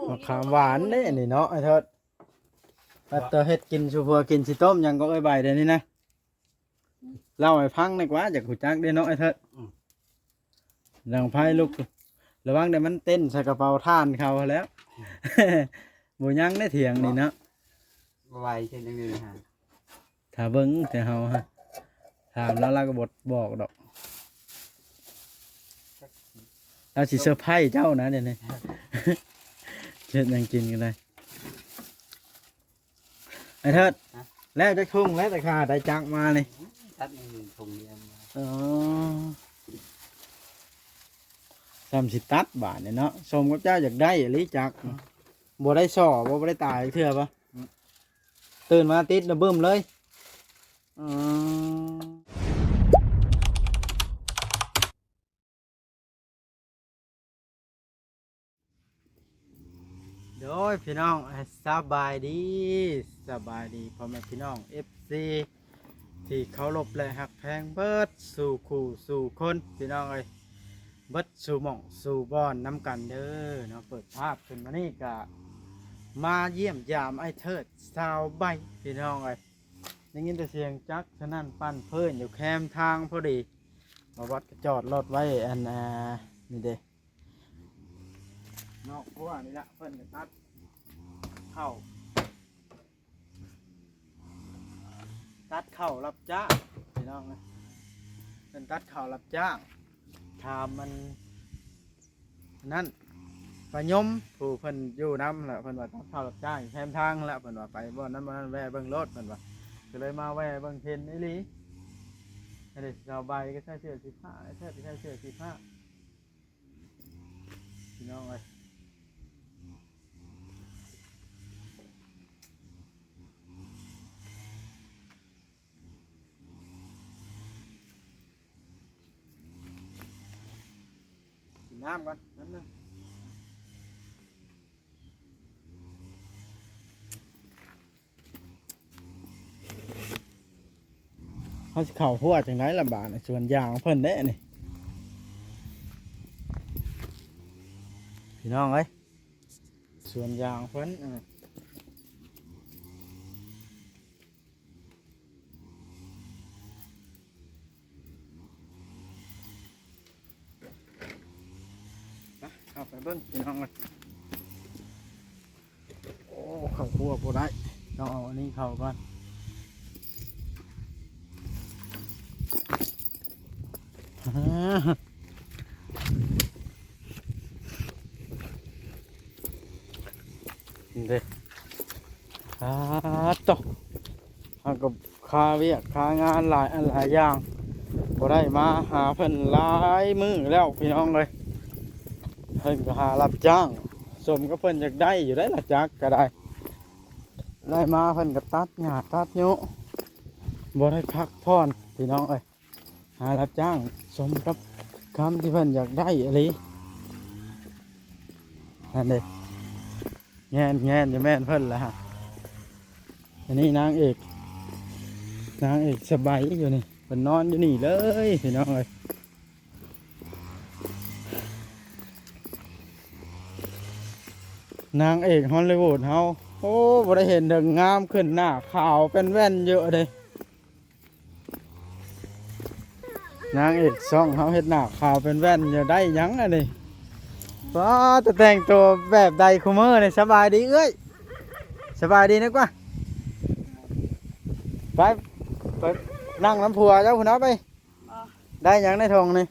มะขามหวานเด้นี่เนาะไอ้เถิดปัดเตอเฮ็ดกินชูพัวกินสิต้มหยังก็เอ้ยใบเดี๋ยวนี้นะเล่าให้ฟังหน่อยกว่าจากหูจักเด้เนาะไอ้เถิดหลังไพ่ลูกระวังเดี๋ยวมันเต้นใส่กระเป๋าท่านเขาแล้ว บ่ยังได้เถียงนี่เนาะ ไวเช่นนี้ฮะ ถ้าเบิ่งแต่เฮาฮะถามแล้วเราก็บ่บอกดอกเราสิเซอร์ไพรส์เจ้านะเดี๋ยวนี้ เช็ดยังกินกันเลยไอ้เถิดแล้วจะทุ่งแล้วแต่ขาได้จักมานี่ ตัดหนึ่งถุงเดียว อ๋อทำสิตัดบาทเนี่ยเนาะสมกับเจ้าอยากได้หรือจักบ่ได้ส่อบ่ได้ตายเถื่อปะตื่นมาติดระเบิ่มเลยอ๋อโดยพี่น้องสบายดีพ่อแม่พี่น้อง FC ที่เคารพและหักแพงเบิดสู่คู่สู่คนพี่น้องเอ้ยเบิดสู่หม่องสู่บอนน้ำกันเด้อเนาะเปิดภาพขึ้นมานี่ก็มาเยี่ยมยามไอ้เทิดสาวใบพี่น้องเอ้ยได้ยินแต่เสียงจักรฉะนั้นปั้นเพิ่นอยู่แคมทางพอดีมาวัดก็จอดรถไว้อันนี่เด้นอกรั้วนี่ละเพิ่นก็ตัดเข้ารับจ้างพี่น้องนะเป็นตัดเข่ารับจ้างถามมันนั่นปยมผู้เพิ่นอยู่น้ำแหละเพิ่นว่าตัดเข่ารับจ้างแคมทางแล้วเพิ่นว่าไปบ่นั้นบ่นั้นแวะเบิ่งรถเพิ่นว่าก็เลยมาแวะเบิ่งเทนอีหลีอันนี้ชาวใบก็ใช้เสื้อสีผ้าแท้ใช้เสื้อสีผ้าพี่น้องเอ้ยน้ำก่อนนั่นนึงเขาจะเข่าหัวจังไรลำบากส่วนยางเพิ่นได้นี่พี่น้องเอ้ยส่วนยางเพิ่นเข้าไปเบิ้งพี่น้องเลยโอ้เข้าคั่วพอได้ต้องเอาอันนี้เข้าก่อนเด็กต่อเอากับคาเวียคางานหลายอย่างพอได้มาหาเพิ่นหลายมือแล้วพี่น้องเลยเพิ่นก็หารับจ้างสมก็เพิ่นอยากได้อยู่ได้ละจักก็ได้มาเพิ่นก็ตัดหญ้าตัดยุบ่ได้พักผ่อนพี่น้องเอ้ยหารับจ้างสมกับคำที่เพิ่นอยากได้อะไรนั่นเด้แง่นอยู่แม่นเพิ่นละฮะอันนี้นางเอกสบายอยู่นี่เพิ่นนอนอยู่นี่เลยพี่น้องเอ้ยนางเอกฮอลลีวูดเฮาโอ้บ่ได้เห็นเดิงงามขึ้นหน้าขาวเป็นแว่นเยอะเลยนางเอกซ่องเฮาเฮ็ดหน้าขาวเป็นแว่นเยอะได้ยังอันนี้ว้าจะแต่งตัวแบบใดคุมื้อนี่สบายดีเอ้ยสบายดีนะกว่าไปนั่งน้ำผัวเจ้าคุณเอาไปได้ยังในทงนี่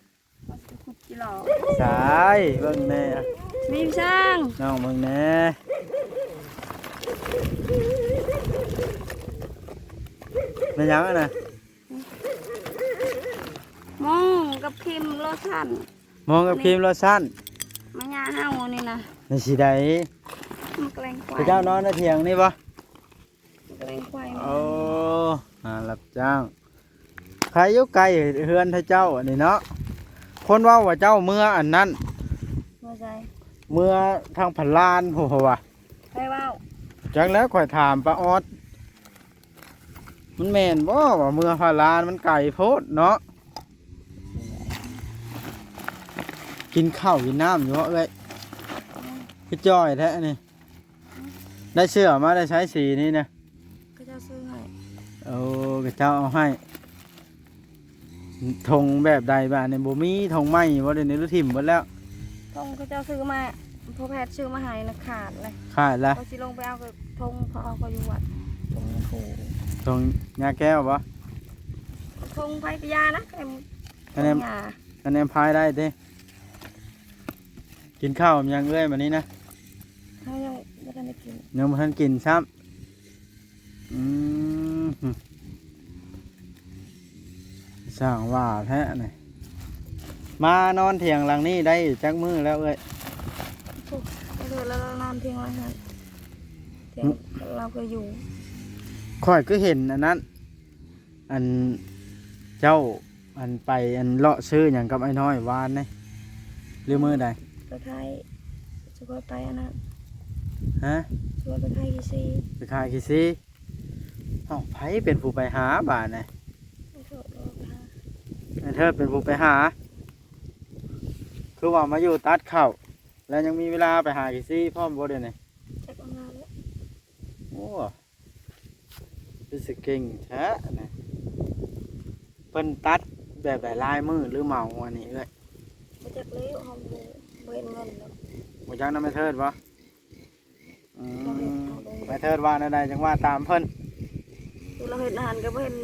สายเบิ่งแน่มีช่าง น้องเบิ่งแน่เป็นยังไงนะมองกับครีมโลชั่นมันยาเฮานี่นะในสีใดมันแกล้งควาย เจ้านอนในเถียงนี่ปะแกล้งควายโอ้รับจ้างใครอยู่ไกลเฮือนให้เจ้าอันนี้เนาะคนว่าเจ้าเมื่ออันนั้นเมื่อทางผันลานโหว่ะใครว่าจังแล้วข่อยถามป้าออดมันแม่นบ่ว่าเมื่อผันลานมันไก่โพดเนาะกินข้าวกินน้ำอยู่เอ้ย พี่จ้อยแท้นี่ได้เสื้อมาได้ใช้สีนี้นะ ก็จะซื้อให้ โอ้กระเจ้าเอาให้ธงแบบใดบ้านเนี่ยบ่มีธงไหมบ่ได้ในรถถิ่มหมดแล้ว ทงก็จะซื้อมาพอแพทย์ซื้อมาให้นะขาดเลย ขาดละ ก็สิลงไปเอากับทงพอเอาก็อยู่วัดทงผู ธงยาแก้วบ่ ทงไผปยานะแค่ทงยา อันนี้พายได้เด้กินข้าวยังเอ้ยวันนี้นะ เขายังไม่ทันได้กิน ยังบ่ทันกินซ้ำสร้างว่าแท้นี่มานอนเถียงหลังนี้ได้จักมือแล้วเอ้ย ถูกก็เลยแล้วเรานอนเที่ยงไว้ฮะเที่ยงเราก็อยู่ ค่อยก็เห็นอันนั้น อันเจ้าอันไปอันเลาะซื้ออย่างกับไอ้น้อยวานนี่หรือมือใด ไปไทยช่วยไปอันนั้น ฮะ ช่วยไปไทยกี่ซี ไปขายกี่ซีเอ้าไผเป็นผู้ไปหาบ้านนี่ ไม่โทษเราไปหา ไอ้เธอเป็นผู้ไปหา คือว่ามาอยู่ตัดข้าวแล้วยังมีเวลาไปหากี่ซีพร้อมบ่เดี๋ยวนี้ จักรงานแล้ว โอ้รู้สึกเก่งแท้นะเพิ่นตัดแบบใดลายมือหรือเหมาอันนี้เอ้ย มาจากเลี้ยวห้องดูเบินเงินแล้ว บ่จักนำไปเทิดบ่อื เราเห็น ม เอาลง ไปเทิดว่าใดๆจังว่าตามเพิ่น คือเราเห็นอาหารก็เห็น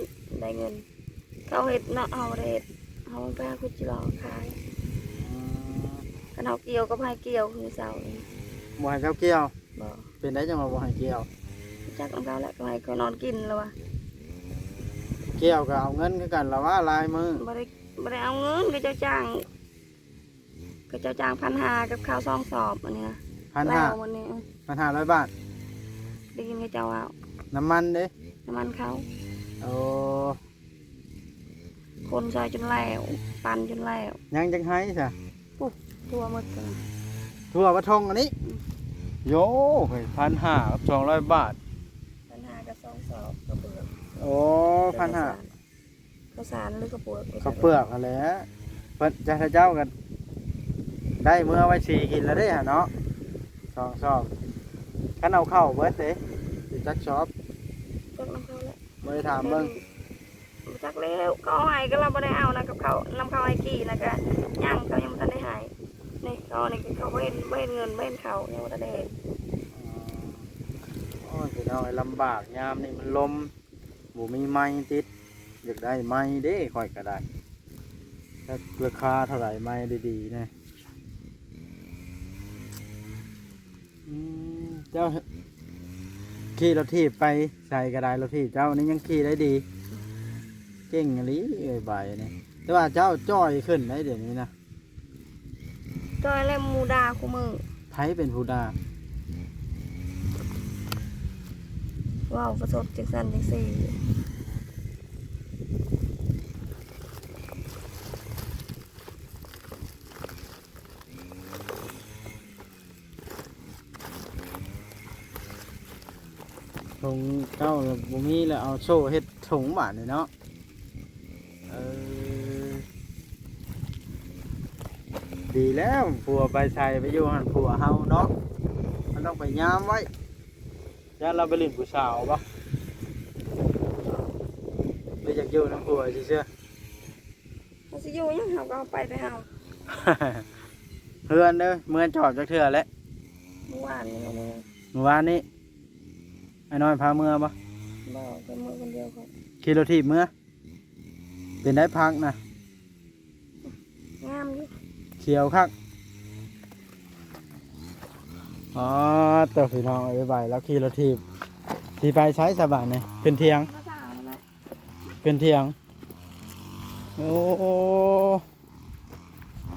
ได้เงินเขาเห็ดเนาะเอาเห็ดเอาไปหาคุณจิรอขาย อืม กันเอาเกี่ยวก็ให้เกี่ยวคือเสาเลย บ่ให้เขาเกี่ยว บอก เป็นได้จังว่าบ่ให้เกี่ยว จักน้ำเขาแล้วก็ให้เขานอนกินแล้ววะ เกี่ยวก็เอาเงินคือกันละว่าลายมือ บ่ได้เอาเงินก็เจ้าจ้าง1,500กับข้าว2 สอบอันนี้นะ 1,500 แล้ววันนี้ 1,500 บาท ได้ยินเขาเจ้าเอา น้ำมันเด้ น้ำมันเขา โอ้ คนซอยจนแล้วปั่นจนแล้ว ยังจังให้ซะ ตัวหมดเลย ทั่วกระทงอันนี้ โยเฮ้ย1,500กับ200 บาท 1,500กับ2 สอบกระเบือก โอ้1,500 ข้าวสารหรือกระปุก ข้าวเปลือกอะไรเพิ่นจะให้เจ้ากันได้เมื่อไว้4กินแล้วเด้ฮะเนาะ2 ซองคันเอาเข้าเบิดเด้สิจักชอบ จักน้ำเขาแล้ว บ่ได้ถามเบิ่ง จักแล้วเขาเอาให้ก็เราไม่ได้เอานะกับเขานำเขาให้กี่นะก็ย่างเขายังไม่ทันได้ให้นี่เขานี่เขาไม่เห็นเงินไม่เห็นเขายังไม่ทันได้เห็น โอ้ยพี่น้องไอ้ลำบากยามนี่มันลมบ่มีไม้ติดอยากได้ไม้เด้ค่อยก็ได้แต่ราคาเท่าไหร่ไม้ดีๆนะเจ้าขี่รถถีบไปใส่ก็ได้รถถีบเจ้านี่ยังขี่ได้ดีเก่งอีหลีเอ้ยใบนี่แต่ว่าเจ้าจ้อยขึ้นได้เดี๋ยวนี้นะ จอยเล่มมูดาคู่มือ ไผเป็นผู้ดา ว้าวประสบจากสันจากสี่ ถุงเจ้าบ่มีแล้วเอาโซ่เฮ็ดถุงบาทนี่เนาะเออดีแล้วผัวไปใส่ไปอยู่หันผัวเฮาเนาะมันต้องไปยามไว้ย่านเราไปเล่นผู้สาวปะไปอยากอยู่น้ำผัวเชื่อ มันสิอยู่ยังเขาก็เอาไปเฮา ๆ เพื่อนเด้อเมื่อจอบจักเทื่อแล้ว เมื่อวานนี่เลย เมื่อวานนี้ไอ้น้อยพาเมื่อปะ บอกเป็นมือคนเดียวครับ ขี่รถถีบเมื่อเป็นได้พักนะ งามอยู่ เขียวคักอ๋อตัวพี่น้องเอาไปแล้วขี่รถถีบที่ไปใช้สบายเนี่ยขึ้นเทียง ภาษาอะไร ขึ้นเทียงโอ้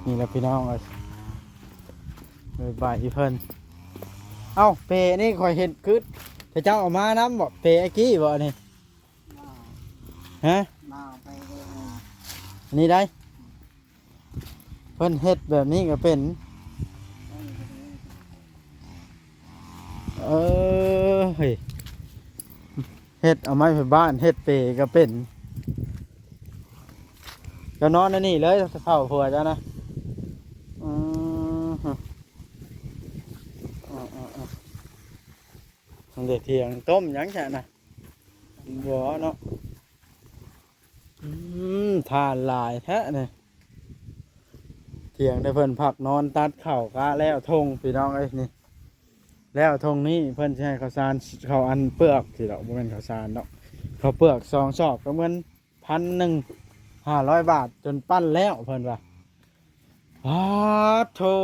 นี่แหละพี่น้องเอาไปอีเพิ่นเอ้าเปนี่คอยเห็นคือแต่เจ้าออกมาน้ำบอกเปไอ้กี้บอกนี่ฮะ มาไปเลย อันนี่ได้เพิ่นเฮ็ดแบบนี้ก็เป็นเฮ้ยเฮ็ดเอาไม้ไปบ้านเฮ็ดเปก็เป็นก็นอนในนี่เลยเฝ้าผัวเจ้านะ มันได้เที่ยงต้มหยังจ้ะนะบ่เนาะทานหลายแท้เนี่ยเที่ยงได้เพิ่นพักนอนตัดข้าวกะแล้วทงพี่น้องเอ้ยนี่แล้วทงนี้เพิ่นสิให้ข้าวสารข้าวอันเปลือกสิดอกบ่แม่นข้าวสารดอกข้าวเปลือก2ซอกก็เหมือน1,500 บาทจนปั้นแล้วเพิ่นว่าโธ่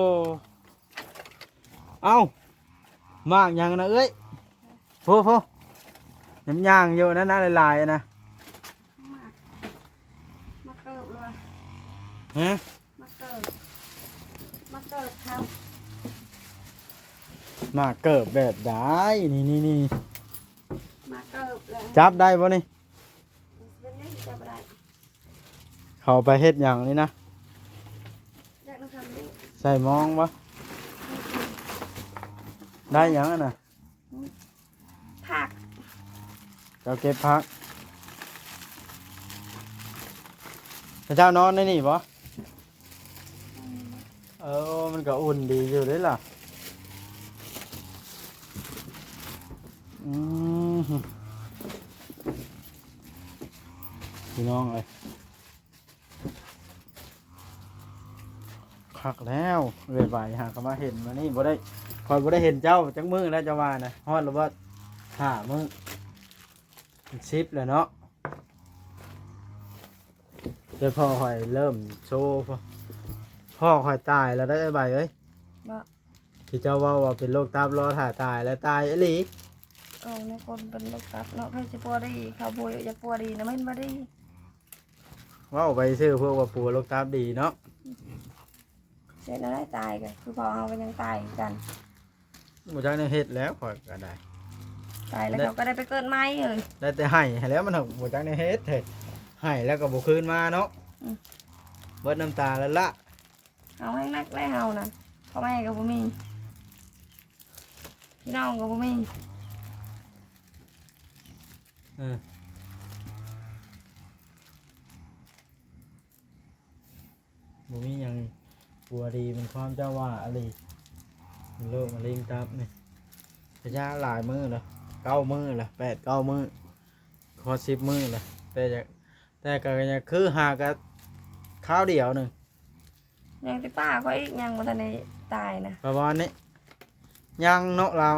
เอ้ามากหยังนะเอ้ยโพน้ำย่างอยู่นั่นนะหลายๆนะ มาเกิดเลย ฮะ มาเกิดครับ มาเกิบแบบได้นี่ มาเกิดเลย จับได้ป่ะนี่ เป็นนี่จะไปได้ เขาไปเฮ็ดอย่างนี้นะ อยากทำนี่ ใส่มองปะได้อย่างนั้นน่ะ ผัก เจ้าเก็บพักพระเจ้านอนได้นี่ปะมันก็อุ่นดีอยู่เด้ล่ะพี่น้องเอ้ยคักแล้วเลยไปหากมาเห็นมานี่บ่ได้คอยบ่ได้เห็นเจ้าจักมือแล้วจะว่านะฮอดหรือว่า5 มื้อ10แล้วเนาะเดี๋ยวพ่อคอยเริ่มโชว์พ่อคอยตายแล้วได้ใบเอ้ย บ่ ที่เจ้าว่าเป็นโรคตับรอถ่าตายแล้วตายอีหลี ในคนเป็นโรคตับเนาะใครจะปัวดีเขาป่วยจะปัวดีนะไม่มาดี ว่าไปซื้อพวกว่าปูโรคตับดีเนาะ เสร็จแล้วได้ตายกันคือพอเอากันยังตายกัน หมูจักในเฮ็ดแล้วคอยก็ได้ ตายแล้วเขาก็ได้ไปเกิดใหม่เลย ได้แต่ให้แล้วมันถึงหมูจักในเฮ็ดเถิดให้แล้วก็บ่คืนมาเนาะเบิดน้ำตาแล้วละ เอาให้นักได้เอานะพ่อแม่ก็บ่มีพี่น้องก็บ่มี บ่มีหยังปัวดีเป็นความเจ้าว่าอะไรโรคมะเร็งตับนี่ระยะหลายมื้อแล้ว9 มื้อแล้ว8 9 มื้อขอ10 มื้อแล้วแต่ก็ยังคือหากับข้าวเดียวหนึง ยังที่ป้าเขาอีกยังบ่ทันได้ตายนะ ประมาณนี้ยังเนาะเรา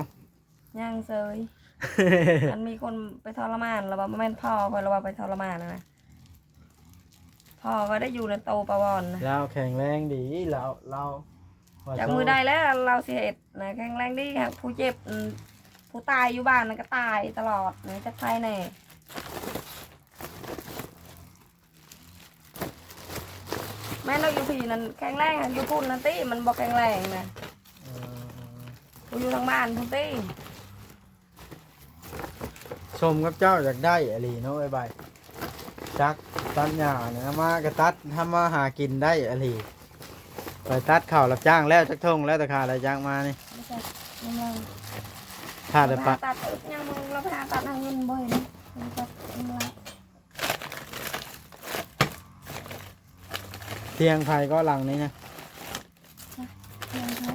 ยังเซย มันมีคนไปทรมานแล้วว่าแม่นพ่อคอยเราว่าไปทรมานนะพ่อก็ได้อยู่ในโตประวอนนะ เราแข็งแรงดีเรา จากมือได้แล้วเราเสียเอ็ดนะแข็งแรงดีค่ะผู้เจ็บผู้ตายอยู่บ้านมันก็ตายตลอดนะจะใครแน่แม่เราอยู่ผีนั่นแข็งแรงอยู่พุ่นนั่นตีมันบอกแข็งแรงนะกูอยู่ทางบ้านพุ่นตี ชมกับเจ้าอยากได้อะไรเนาะไอ้ใบจักตัดหญ้าเนี่ยมากระตัดทำมาหากินได้อะไรไปตัดข้าวรับจ้างแล้วจักทงแล้วแต่ขาอะไรจ้างมานี่ ไม่ใช่ไม่ยัง ถ้าได้ปะ ตัดอึกยังมึงเราพาตัดทางเงินบ่อยนะมันตัดอะไร เทียงไฟก็หลังนี้นะ ยังไง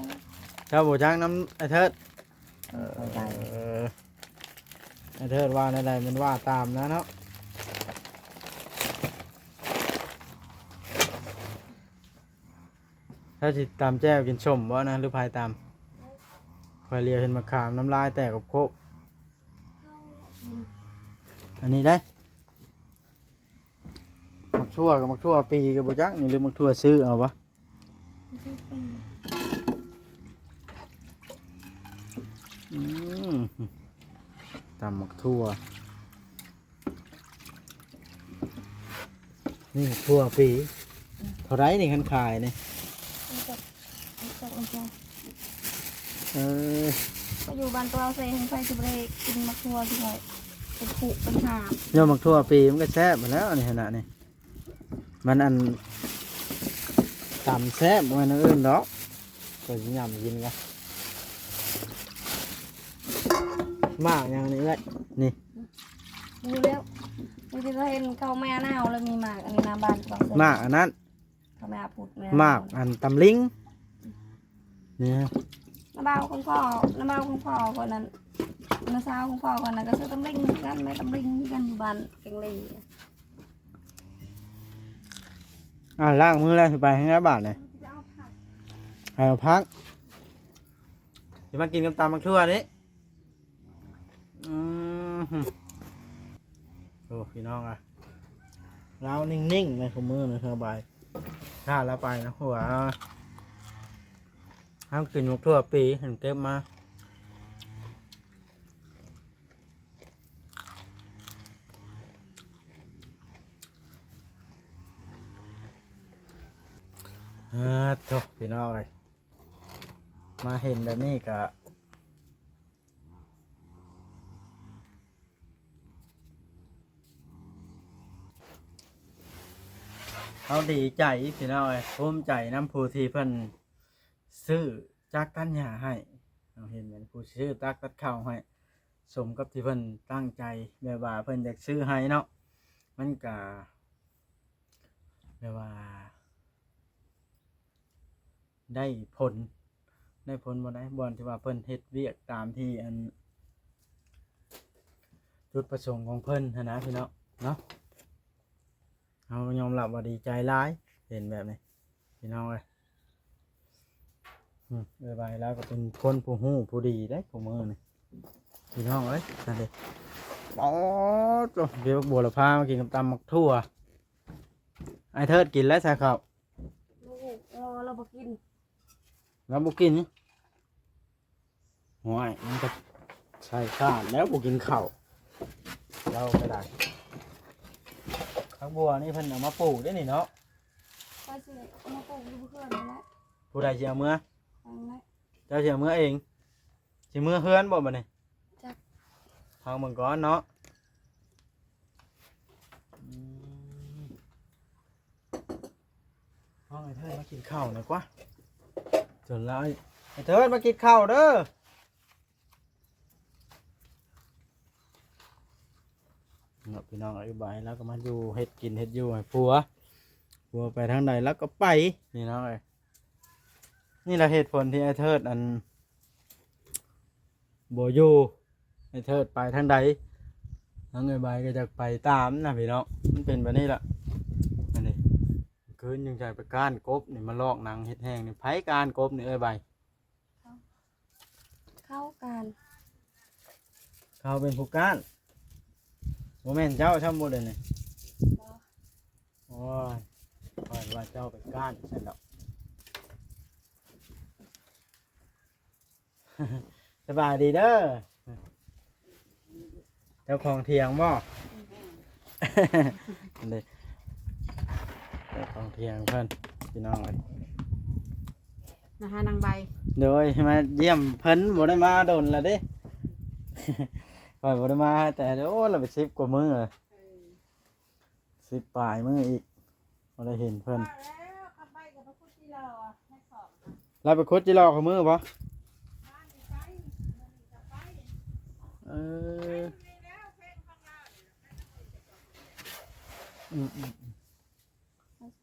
เจ้าบูจ้างน้ำไอ้เทิด เข้าใจ ไอ้เทิดว่าในใดมันว่าตามนะเนาะถ้าจิตามแจ้วกินชมว่านะหรือพายตามคอยเรียวเห็นมะขามน้ำลายแตกกับโคกอันนี้ได้มักทั่วกับมักทั่วปีกับบุจักนี่หรือมักทั่วซื้อเอาปะตำมักทั่วนี่มักทั่วปีเท่าไรนี่คันขายนี่ก็อยู่บ้านตัวเราเซ่ให้ไฟสุบเรกินมะทัวที่ไหนเป็นผูกเป็นหาบ โยมมักทั่วปีมันก็แซ่บมาแล้วนี่ขนาดนี้มันอันตำแซ่บมันอื่นเนาะก็ยิ่งยำกินกันมากอย่างนี้เลยนี่ ดูแล้วดูที่เราเห็นเขาแม่หน้าแล้วมีหมากอันนี้หน้าบ้านตัวเรา มากอันนั้น เขาแม่พูดแม่ มากอันตำลิงนี่ น้าบ้านของพ่อน้าบ้านของพ่อคนนั้น นาซาวของพ่อก่อนนะก็ซื้อตำลิงกันแม่ตำลิงกันอยู่บ้านเก่งเลย ล้างมือแล้วสิไปให้ได้บาทเลยให้เอาพักจะมากินกับตำมักทั่วนี้โอ้พี่น้องอ่ะเรานิ่งๆในขมือในสบายถ้าแล้วไปนะหัวห้ามกินมักทั่วปีเห็นเก็บมาโถ่พี่น้องเลยมาเห็นแบบนี้ก็เขาดีใจพี่น้องเลยภูมิใจน้ำผู้ที่เพิ่นซื้อจักตันหญ้าให้เราเห็นเหมือนผู้ซื้อตักตัดข้าวให้สมกับที่เพิ่นตั้งใจแบบว่าเพิ่นอยากซื้อให้เนาะมันก็แบบว่าได้ผลบ่ได้บอนที่ว่าเพิ่นเฮ็ดเวียกตามที่อันจุดประสงค์ของเพิ่นนะพี่น้องเนาะเรายอมรับว่าดีใจร้ายเห็นแบบนี้พี่น้องเลยบายแล้วก็เป็นคนผู้หู้ผู้ดีได้ของมือนี่พี่น้องเอ้ยนั่นเองอ๋อเดี๋ยวบัวละพามากินกับตำมักทั่วไอเทิดกินแล้วใช่ครับ ลูกเราบ่กิน แล้วบุกินห่วยมันก็ใช่ข้าแล้วบุกินข้าวเราก็ได้ข้าวบัวนี่เพิ่นเอามาปลูกได้นี่เนาะ ไปสิมาปลูกอยู่เพื่อนนั่นแหละ ผู้ใดเสียเมื่อ นั่นแหละ เจ้าเสียเมื่อเองเสียเมื่อเฮือนบ่บัดนี้ จัก ทางเมืองก้อนเนาะห้องไอ้เทิดมากินข้าวหน่อยกว่าจนแล้วไอ้เทิดมากินข้าวเด้อเนาะพี่น้องอธิบายแล้วก็มาอยู่เฮ็ดกินเฮ็ดอยู่ให้ผัวไปทางใดแล้วก็ไปนี่น้องเอ้ยนี่แหละเหตุผลที่ไอ้เทิดอันบ่อยู่ไอ้เทิดไปทางใดน้องไอ้ใบก็จะไปตามนะพี่น้องมันเป็นแบบนี้ล่ะอันนี้คืนยังใจไปก้านกบนี่มาลอกหนังเฮ็ดแห้งนี่ไผก้านกบนี่ไอ้ใบ เข้ากัน เขาเป็นผู้ก้านโมเมนเจ้าช่ำบ่เลยนี่โอ้ยปล่อยว่าเจ้าไปก้านใช่แล้ว สบายดีเด้อเจ้าของเถียงบ่ เลยเจ้าของเถียงเพิ่นพี่น้องเลย นะคะนางใบ โดยมาเยี่ยมเพิ่นบ่ได้มาโดนและเด้ ปล่อยบ่ได้มาแต่โอ้เราไป10 กว่ามื้อเลย10 ปลายมื้ออีกบ่ได้เห็นเพิ่นเราไปคุดจิรอของมื้อบ่เออ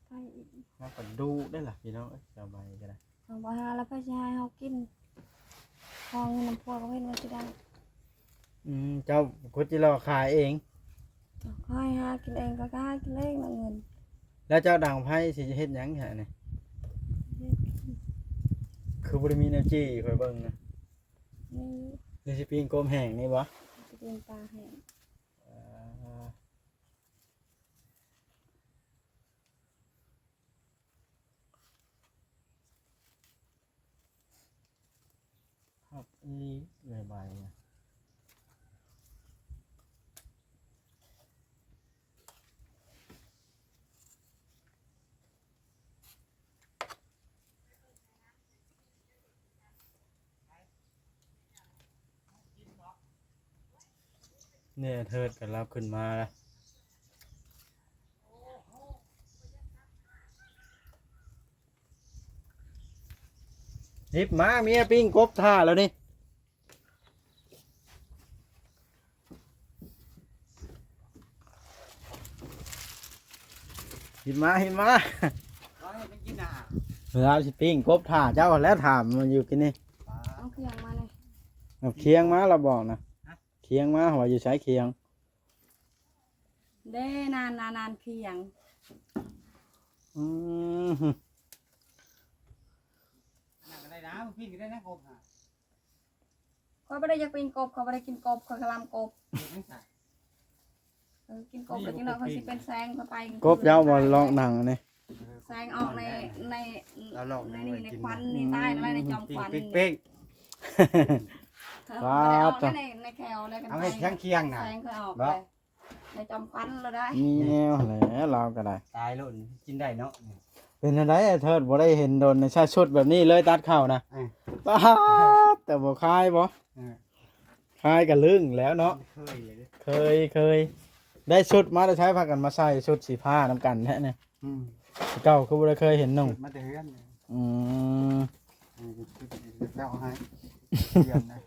ไปอีก มาก็ดูได้ล่ะพี่น้องเอ้ยสบายก็ได้ เอาบ่หาแล้วไปสิให้เฮากินพอเงินน้ำพัวก็เห็นว่าสิได้ เจ้าคุดจิรอขายเอง ก็ให้หากินเองก็หากินเองนะเงิน แล้วเจ้าด่างไผสิเฮ็ดหยังแท้นี่คือบ่ได้มีแนวจี้ข่อยเบิ่งนะ นี่ นี่สิปิ้งโกมแห้งนี่บ่ จะเป็นปลาแห้ง ครับอีใบเนี่ยเนี่ยเทิดกันรับขึ้นมาแล้วนิบมาเมียปิ้งกบท่าแล้วนี่หินมาหินมา ร้อยเป็นกินอาหาร เวลาสิปิ้งกบท่าเจ้าแล้วถามมันอยู่กินนี่ เอาเครื่องมาเลย เอาเคียงมาเราบอกนะ ฮะ คียงมาว่าอยู่ใช้เคียง เด้นานเคียง อืม นั่งก็ได้นะมึงพี่ก็ได้นะกบฮะ ข้อยบ่ได้อยากเป็นกบข้อยบ่ได้กินกบข้อยกะลำกบ เด็กไม่ใส่ กินกบแล้วจังได๋ข้อยสิเป็นแซงข้อยไป กบยาวบ่ลองหนังนี่ แซงออกใน เราลอง ในนี่ในควันนี่ใต้อะไรในจอมควัน เป๊ก ว้าวในแคลในกัน เอาให้เคียงเคียงนะ แซงก็ออกเลยในจอมควันเราได้ มีแนวแหละเราก็ได้ ตายหล่นกินได้เนาะ เป็นอะไรไอ้เทิดบ่ได้เห็นโดนในชาติชุดแบบนี้เลยตัดเข้านะป้าดแต่บ่คายบ่คายกับลึงแล้วเนาะ เคยได้ชุดมาได้ใช้พากันมาใส่ชุดสีผ้าน้ำกันแท้เนี่ยเก่าคือบ่ได้เคยเห็นนุ่ง มาเดือน อืม เจ้าให้เดือนนะ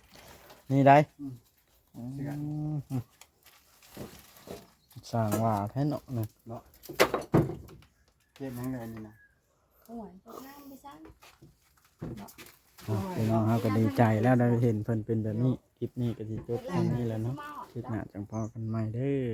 นี่ได้ เดือน สร้างว่าแท้เนาะนี่ เก็บยังไงนี่นะ โอ้ยน้ำไปซัง พี่น้องเฮาก็ดีใจแล้วได้เห็นเพิ่นเป็นแบบนี้คลิปนี้ก็สิจบตรงนี้แหล้วเนาะคลิปหน้าจังพอกันใหม่เด้อ